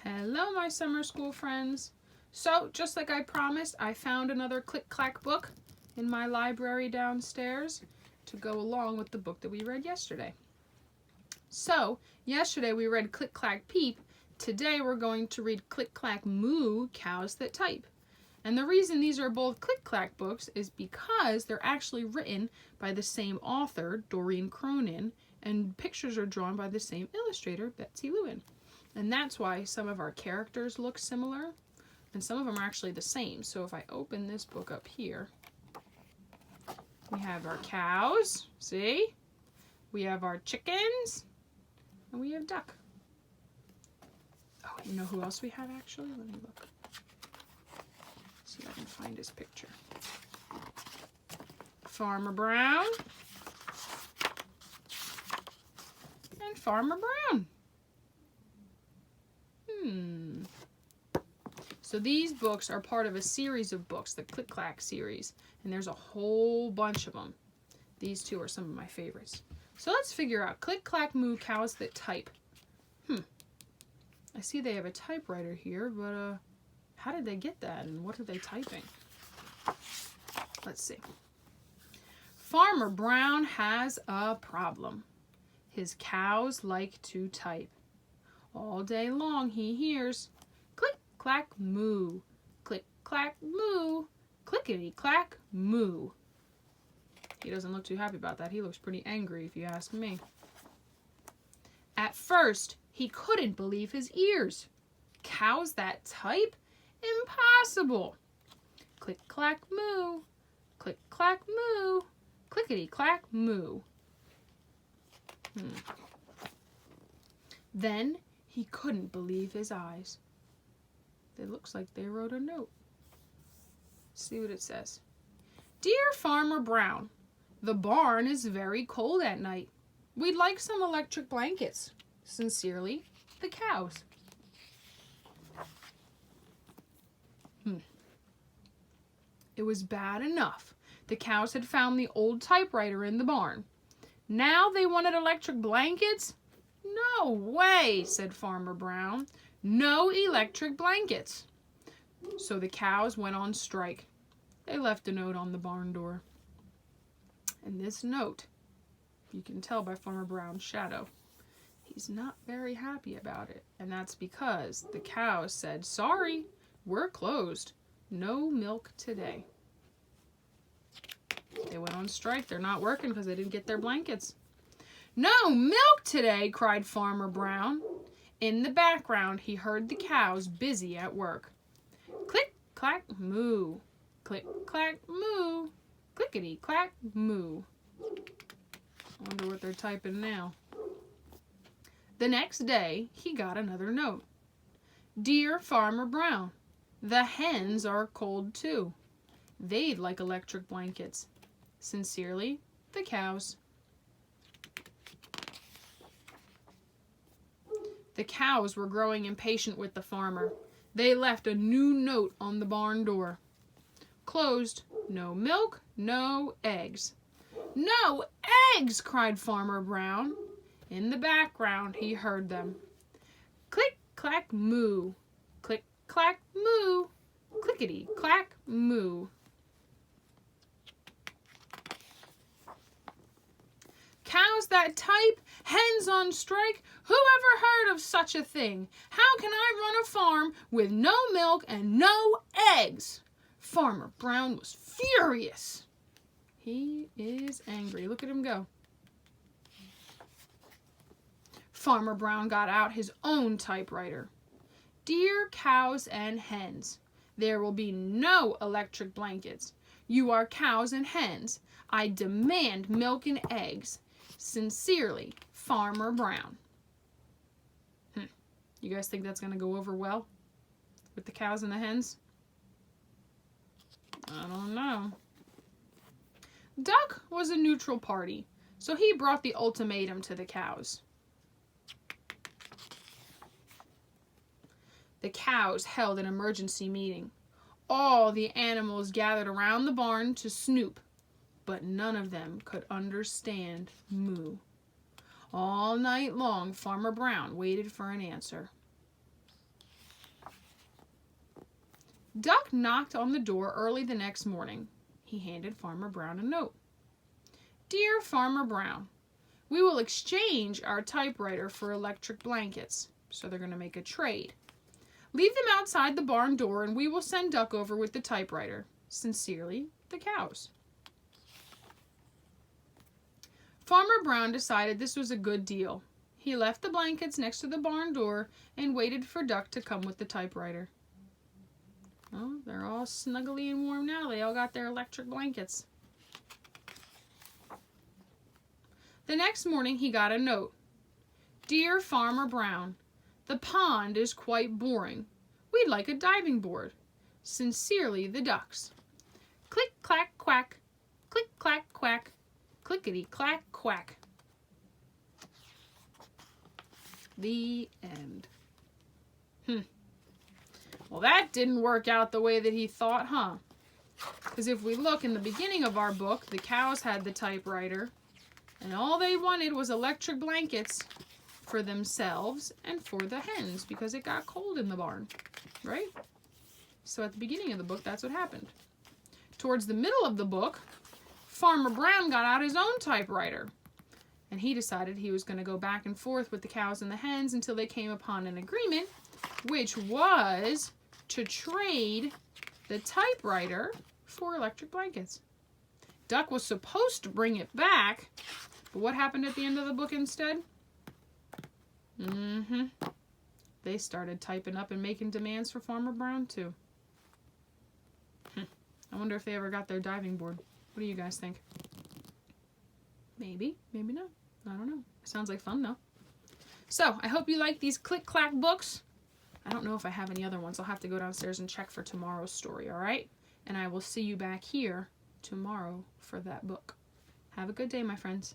Hello, my summer school friends. So, just like I promised, I found another Click Clack book in my library downstairs to go along with the book that we read yesterday. So, yesterday we read Click Clack Peep. Today we're going to read Click Clack Moo, Cows That Type. And the reason these are both Click Clack books is because they're actually written by the same author, Doreen Cronin, and pictures are drawn by the same illustrator, Betsy Lewin. And that's why some of our characters look similar, and some of them are actually the same. So if I open this book up here, we have our cows, see? We have our chickens, and we have duck. Oh, you know who else we have actually? Let me look. See if I can find his picture. Farmer Brown and Farmer Brown. So these books are part of a series of books, the Click Clack series, and there's a whole bunch of them. These two are some of my favorites. So let's figure out Click Clack Moo, Cows That Type. I see they have a typewriter here, but how did they get that and what are they typing? Let's see. Farmer Brown has a problem. His cows like to type. All day long he hears click, clack, moo, click, clack, moo, clickety, clack, moo. He doesn't look too happy about that. He looks pretty angry if you ask me. At first, he couldn't believe his ears. Cows that type? Impossible. Click, clack, moo, click, clack, moo, clickety, clack, moo. Then he couldn't believe his eyes. It looks like they wrote a note. See what it says. Dear Farmer Brown, the barn is very cold at night. We'd like some electric blankets. Sincerely, the cows. It was bad enough. The cows had found the old typewriter in the barn. Now they wanted electric blankets? No way, said Farmer Brown. No electric blankets. So the cows went on strike. They left a note on the barn door. And this note, you can tell by Farmer Brown's shadow, he's not very happy about it. And that's because the cows said, sorry, we're closed. No milk today. They went on strike. They're not working because they didn't get their blankets. No milk today, cried Farmer Brown. In the background, he heard the cows busy at work. Click, clack, moo. Click, clack, moo. Clickety, clack, moo. I wonder what they're typing now. The next day, he got another note. Dear Farmer Brown, the hens are cold too. They'd like electric blankets. Sincerely, the cows. The cows were growing impatient with the farmer. They left a new note on the barn door. Closed. No milk, no eggs. No eggs, cried Farmer Brown. In the background, he heard them. Click, clack, moo. Click, clack, moo. Clickety, clack, moo. Cows that type, hens on strike, who ever heard of such a thing? How can I run a farm with no milk and no eggs? Farmer Brown was furious. He is angry. Look at him go. Farmer Brown got out his own typewriter. Dear cows and hens, there will be no electric blankets. You are cows and hens. I demand milk and eggs. Sincerely, Farmer Brown. You guys think that's going to go over well with the cows and the hens? I don't know. Duck was a neutral party, so he brought the ultimatum to the cows. The cows held an emergency meeting. All the animals gathered around the barn to snoop, but none of them could understand moo. All night long, Farmer Brown waited for an answer. Duck knocked on the door early the next morning. He handed Farmer Brown a note. Dear Farmer Brown, we will exchange our typewriter for electric blankets. So they're going to make a trade. Leave them outside the barn door and we will send Duck over with the typewriter. Sincerely, the cows. Farmer Brown decided this was a good deal. He left the blankets next to the barn door and waited for Duck to come with the typewriter. Well, they're all snuggly and warm now. They all got their electric blankets. The next morning he got a note. Dear Farmer Brown, the pond is quite boring. We'd like a diving board. Sincerely, the ducks. Click, clack, quack. Click, clack, quack. Clickety, clack, quack. The end. Well, that didn't work out the way that he thought, huh? Because if we look in the beginning of our book, the cows had the typewriter, and all they wanted was electric blankets for themselves and for the hens because it got cold in the barn, right? So at the beginning of the book, that's what happened. Towards the middle of the book, Farmer Brown got out his own typewriter, and he decided he was going to go back and forth with the cows and the hens until they came upon an agreement, which was to trade the typewriter for electric blankets. Duck was supposed to bring it back, but what happened at the end of the book instead? They started typing up and making demands for Farmer Brown too. I wonder if they ever got their diving board. What do you guys think? Maybe, maybe not. I don't know. Sounds like fun though. So, I hope you like these Click Clack books. I don't know if I have any other ones. I'll have to go downstairs and check for tomorrow's story, alright? And I will see you back here tomorrow for that book. Have a good day, my friends.